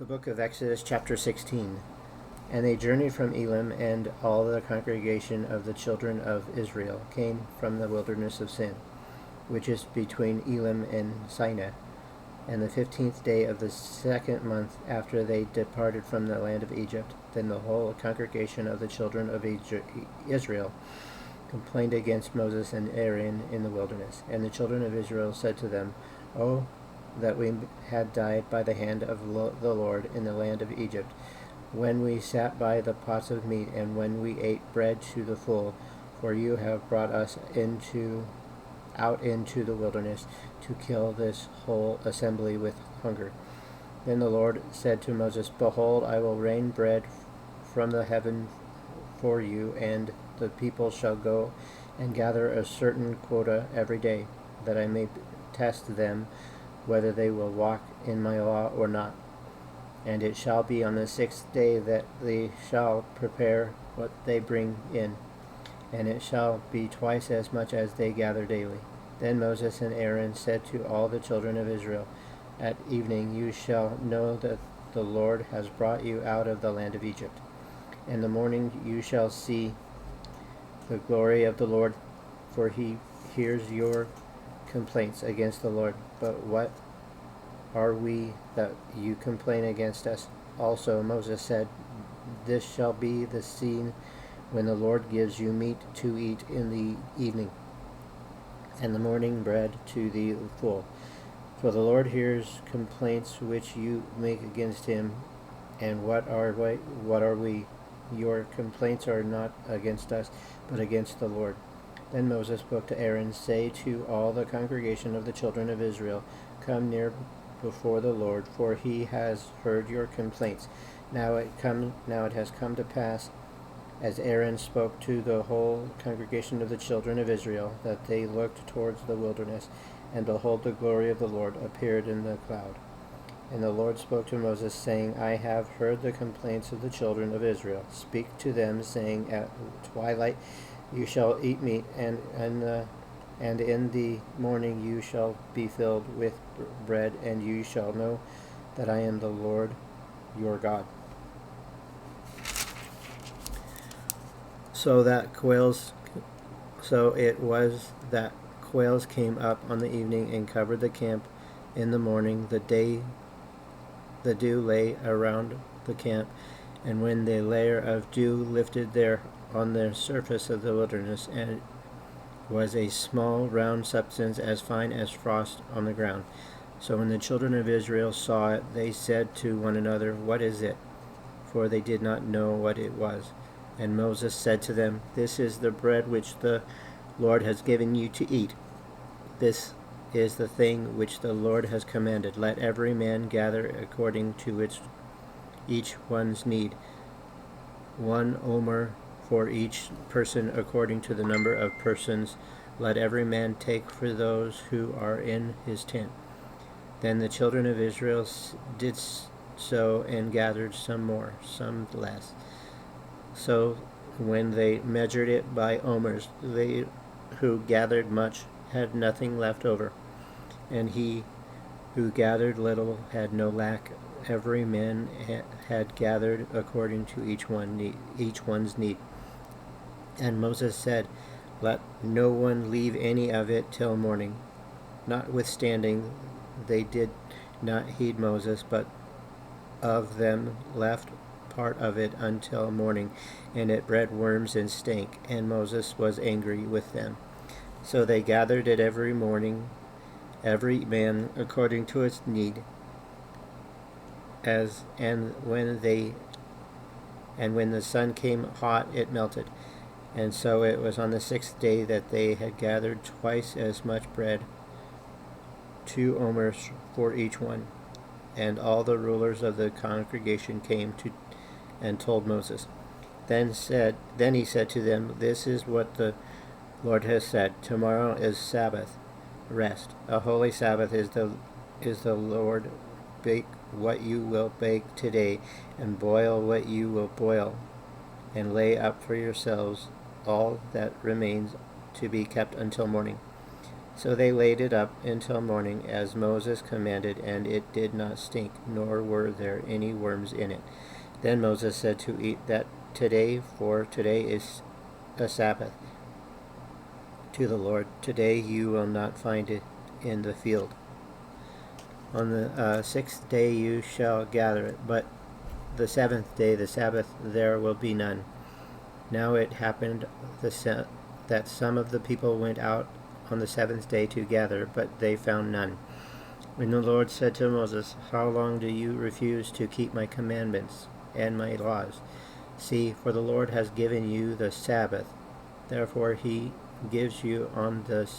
The book of Exodus, chapter 16. And they journeyed from Elim, and all the congregation of the children of Israel came from the wilderness of Sin, which is between Elim and Sinai, and the 15th day of the second month after they departed from the land of Egypt. Then the whole congregation of the children of Israel complained against Moses and Aaron in the wilderness. And the children of Israel said to them, "Oh, that we had died by the hand of the Lord in the land of Egypt, when we sat by the pots of meat, and when we ate bread to the full, for you have brought us out into the wilderness to kill this whole assembly with hunger." Then the Lord said to Moses, "Behold, I will rain bread from the heaven for you, and the people shall go and gather a certain quota every day, that I may test them whether they will walk in my law or not. And it shall be on the 6th day that they shall prepare what they bring in, and it shall be twice as much as they gather daily." Then Moses and Aaron said to all the children of Israel, "At evening you shall know that the Lord has brought you out of the land of Egypt. In the morning you shall see the glory of the Lord, for he hears your complaints against the Lord. But what are we that you complain against us?" Also Moses said, "This shall be the scene when the Lord gives you meat to eat in the evening, and the morning bread to the full. For the Lord hears complaints which you make against him. And what are we? Your complaints are not against us, but against the Lord." Then Moses spoke to Aaron, "Say to all the congregation of the children of Israel, Come near before the Lord, for he has heard your complaints. Now it has come to pass, as Aaron spoke to the whole congregation of the children of Israel, that they looked towards the wilderness, and behold, the glory of the Lord appeared in the cloud. And the Lord spoke to Moses, saying, I have heard the complaints of the children of Israel. Speak to them, saying, At twilight you shall eat meat, and in the morning you shall be filled with bread, and you shall know that I am the Lord your God." So it was that quails came up on the evening and covered the camp. In the morning the dew lay around the camp, and when the layer of dew lifted there on the surface of the wilderness, and it was a small round substance as fine as frost on the ground. So when the children of Israel saw it, they said to one another, "What is it?" For they did not know what it was. And Moses said to them, "This is the bread which the Lord has given you to eat. This is the thing which the Lord has commanded. Let every man gather according to each one's need, 1 omer for each person according to the number of persons. Let every man take for those who are in his tent." Then the children of Israel did so, and gathered some more, some less. So when they measured it by omers, they who gathered much had nothing left over, and he who gathered little had no lack. Every man had gathered according to each one's need. And Moses said, "Let no one leave any of it till morning." Notwithstanding, they did not heed Moses, but of them left part of it until morning, and it bred worms and stank, and Moses was angry with them. So they gathered it every morning, every man according to his need, and when the sun came hot, it melted. And so it was on the 6th day that they had gathered twice as much bread, 2 omers for each one. And all the rulers of the congregation came and told Moses. Then he said to them, "This is what the Lord has said. Tomorrow is Sabbath rest, a holy Sabbath is the Lord. Bake what you will bake today, and boil what you will boil, and lay up for yourselves all that remains to be kept until morning." So they laid it up until morning, as Moses commanded, and it did not stink, nor were there any worms in it. Then Moses said to eat that today, for today is a Sabbath to the Lord. Today you will not find it in the field. On the sixth day you shall gather it, but the seventh day, the Sabbath, there will be none. Now it happened that some of the people went out on the seventh day to gather, but they found none. When the Lord said to Moses, How long do you refuse to keep my commandments and my laws? See, for the Lord has given you the Sabbath. Therefore he gives you on the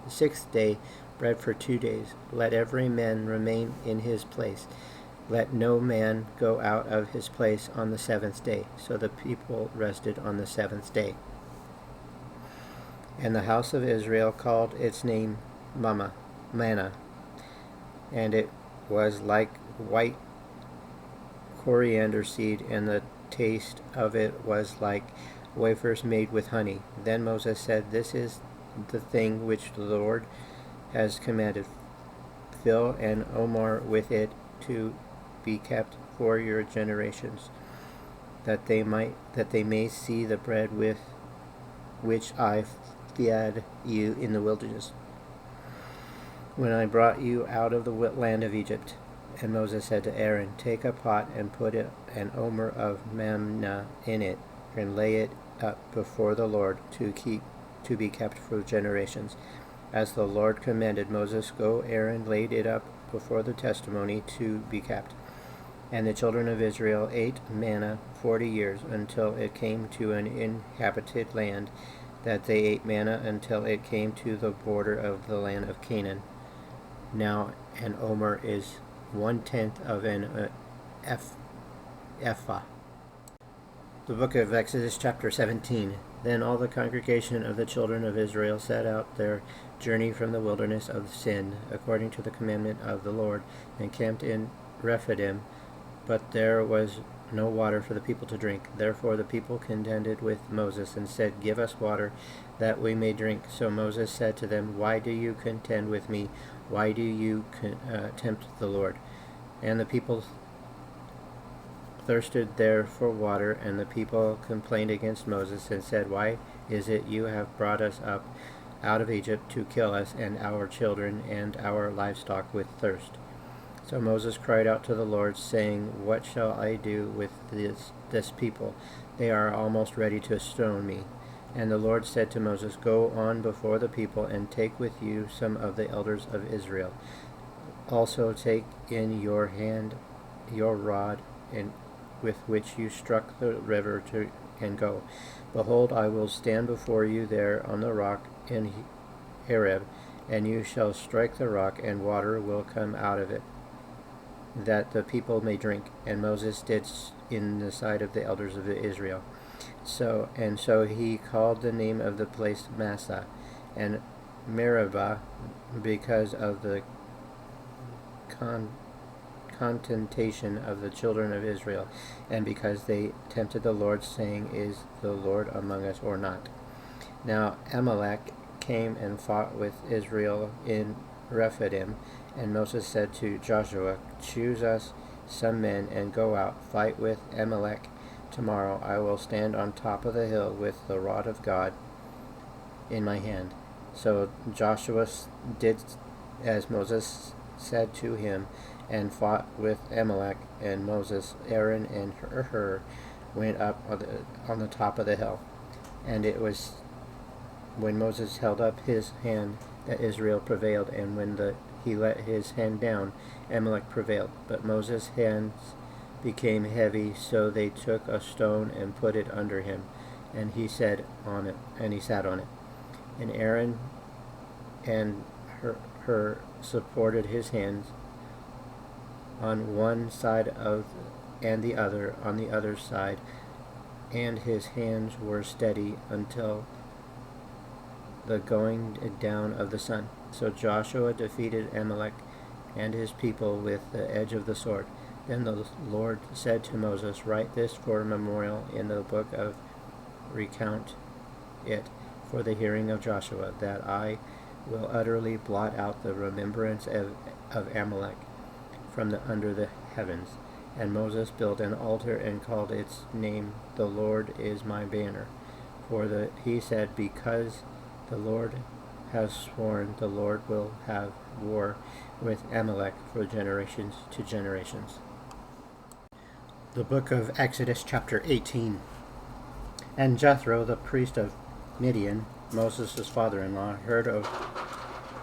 sixth day bread for 2 days. Let every man remain in his place. Let no man go out of his place on the seventh day. So the people rested on the seventh day. And the house of Israel called its name manna, and it was like white coriander seed, and the taste of it was like wafers made with honey. Then Moses said, This is the thing which the Lord has commanded. Fill an omer with it to be kept for your generations, that they may see the bread with which I fed you in the wilderness, when I brought you out of the land of Egypt. And Moses said to Aaron, Take a pot and put an omer of manna in it, and lay it up before the Lord to be kept for generations. As the Lord commanded Moses, Aaron laid it up before the testimony to be kept. And the children of Israel ate manna 40 years, until it came to an inhabited land, that they ate manna until it came to the border of the land of Canaan. Now an omer is 1/10 of an ephah. The book of Exodus, chapter 17. Then all the congregation of the children of Israel set out their journey from the wilderness of Sin, according to the commandment of the Lord, and camped in Rephidim. But there was no water for the people to drink. Therefore the people contended with Moses, and said, Give us water, that we may drink. So Moses said to them, Why do you contend with me? Why do you tempt the Lord? And the people thirsted there for water, and the people complained against Moses, and said, Why is it you have brought us up out of Egypt to kill us and our children and our livestock with thirst? So Moses cried out to the Lord, saying, What shall I do with this people? They are almost ready to stone me. And the Lord said to Moses, Go on before the people, and take with you some of the elders of Israel. Also take in your hand your rod, with which you struck the river, and go. Behold, I will stand before you there on the rock in Horeb, and you shall strike the rock, and water will come out of it, that the people may drink. And Moses did in the sight of the elders of Israel. So he called the name of the place Massah, and Meribah, because of the contentation of the children of Israel, and because they tempted the Lord, saying, Is the Lord among us or not? Now Amalek came and fought with Israel in Rephidim, and Moses said to Joshua, Choose us some men, and go out, fight with Amalek. Tomorrow I will stand on top of the hill with the rod of God in my hand. So Joshua did as Moses said to him, and fought with Amalek. And Moses, Aaron, and Hur went up on the top of the hill. And it was when Moses held up his hand that Israel prevailed, and when he let his hand down, Amalek prevailed. But Moses' hands became heavy, so they took a stone and put it under him, and he sat on it. And Aaron and Hur supported his hands on one side and the other on the other side, and his hands were steady until the going down of the sun. So Joshua defeated Amalek and his people with the edge of the sword. Then the Lord said to Moses, Write this for a memorial in the book recount it for the hearing of Joshua, that I will utterly blot out the remembrance of Amalek from under the heavens. And Moses built an altar and called its name, The Lord is my banner. He said, because the Lord has sworn, the Lord will have war with Amalek for generations to generations. The book of Exodus, chapter 18. And Jethro, the priest of Midian, Moses' father-in-law, heard of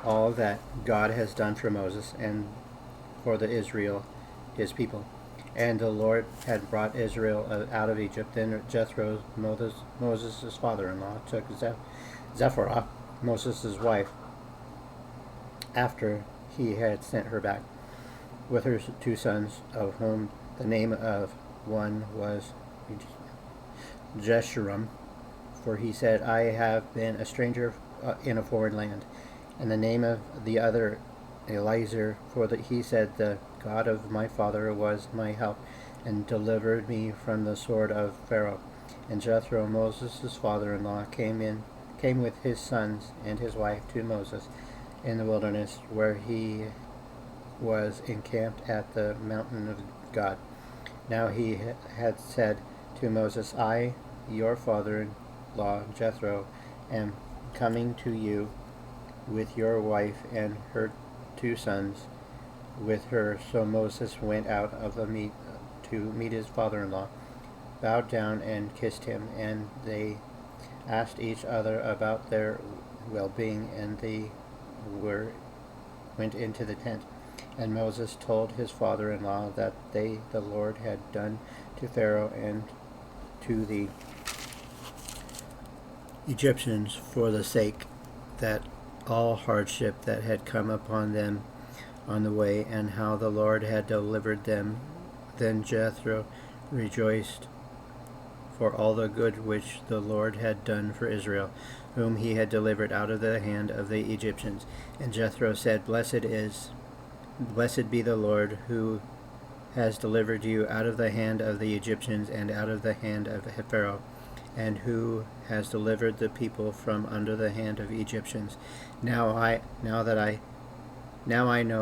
all that God has done for Moses and for the Israel, his people. And the Lord had brought Israel out of Egypt. Then Jethro, Moses' father-in-law, took Zipporah, Moses' wife, after he had sent her back, with her 2 sons, of whom the name of one was Jeshurun, for he said, I have been a stranger in a foreign land. And the name of the other Eliezer, for that he said, the God of my father was my help, and delivered me from the sword of Pharaoh. And Jethro, Moses' father-in-law, came with his sons and his wife to Moses in the wilderness, where he was encamped at the mountain of God. Now he had said to Moses, I, your father-in-law Jethro, am coming to you with your wife and her 2 sons with her. So Moses went out of the to meet his father-in-law, bowed down and kissed him, and they asked each other about their well-being, and they went into the tent. And Moses told his father-in-law that the Lord had done to Pharaoh and to the Egyptians for the sake that all hardship that had come upon them on the way, and how the Lord had delivered them. Then Jethro rejoiced for all the good which the Lord had done for Israel, whom he had delivered out of the hand of the Egyptians. And Jethro said, Blessed be the Lord, who has delivered you out of the hand of the Egyptians and out of the hand of Pharaoh, and who has delivered the people from under the hand of Egyptians. Now I know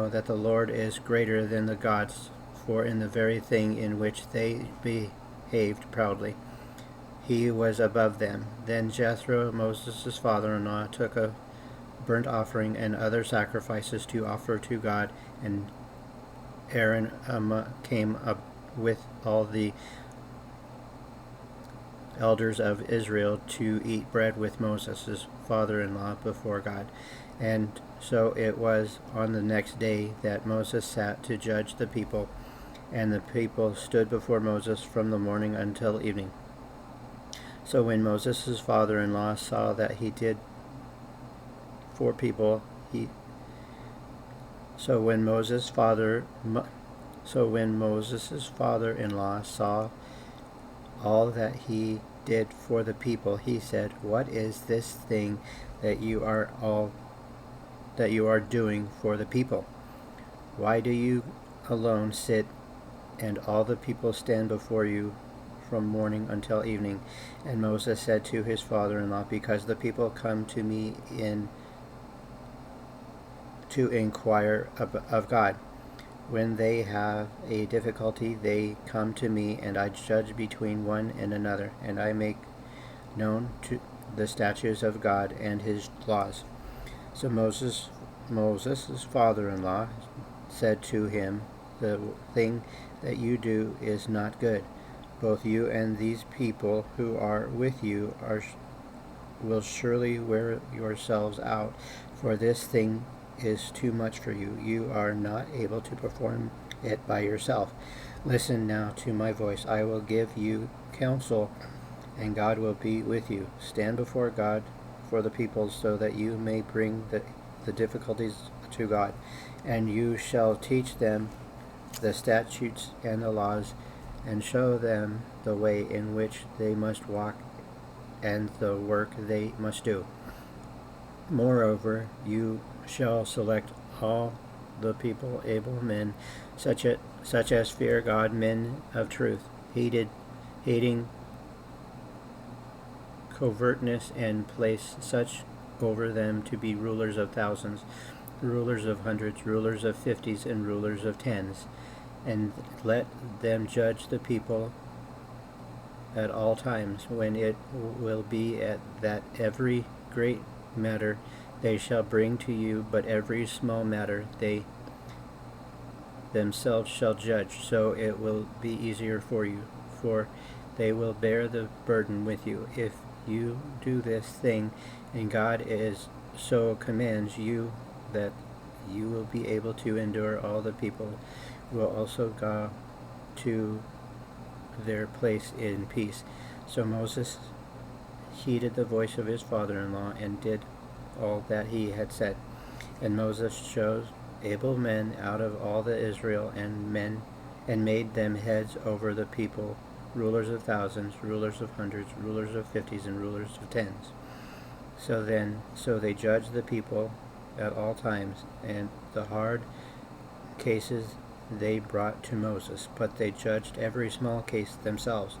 that the Lord is greater than the gods, for in the very thing in which they behaved proudly, he was above them. Then Jethro, Moses' father-in-law, took a burnt offering and other sacrifices to offer to God, and Aaron came up with all the elders of Israel to eat bread with Moses' father-in-law before God. And so it was on the next day that Moses sat to judge the people, and the people stood before Moses from the morning until evening. So when Moses' father-in-law saw that he did for people, So when Moses' father-in-law saw all that he did for the people, he said, What is this thing that you are doing for the people? Why do you alone sit, and all the people stand before you from morning until evening? And Moses said to his father-in-law, Because the people come to me to inquire of God. When they have a difficulty, they come to me, and I judge between one and another, and I make known to the statutes of God and his laws. So Moses' father-in-law said to him, The thing that you do is not good. Both you and these people who are with you will surely wear yourselves out, for this thing is too much for you. You are not able to perform it by yourself. Listen now to my voice. I will give you counsel, and God will be with you. Stand before God for the people, so that you may bring the difficulties to God, and you shall teach them the statutes and the laws, and show them the way in which they must walk and the work they must do. Moreover, you shall select all the people, able men, such as fear God, men of truth, hating covertness, and place such over them to be rulers of thousands, rulers of hundreds, rulers of fifties, and rulers of tens. And let them judge the people at all times, when it will be at that every great matter they shall bring to you, but every small matter they themselves shall judge, so it will be easier for you, for they will bear the burden with you. If you do this thing, and God is so commands you, that you will be able to endure, all the people will also go to their place in peace. So Moses heeded the voice of his father-in-law and did all that he had said. And Moses chose able men out of all the Israel and made them heads over the people, rulers of thousands, rulers of hundreds, rulers of fifties, and rulers of tens. So they judged the people at all times, and the hard cases they brought to Moses, but they judged every small case themselves.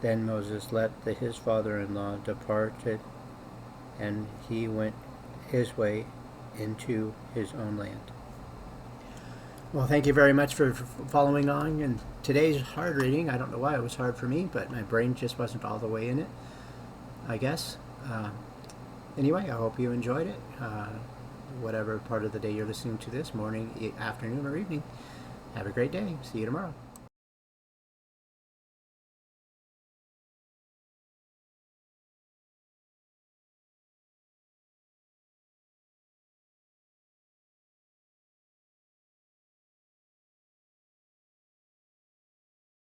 Then Moses let his father-in-law departed, and he went his way into his own land. Well, thank you very much for following on. And today's hard reading, I don't know why it was hard for me, but my brain just wasn't all the way in it, I guess. Anyway, I hope you enjoyed it. Whatever part of the day you're listening to this, morning, afternoon, or evening. Have a great day. See you tomorrow.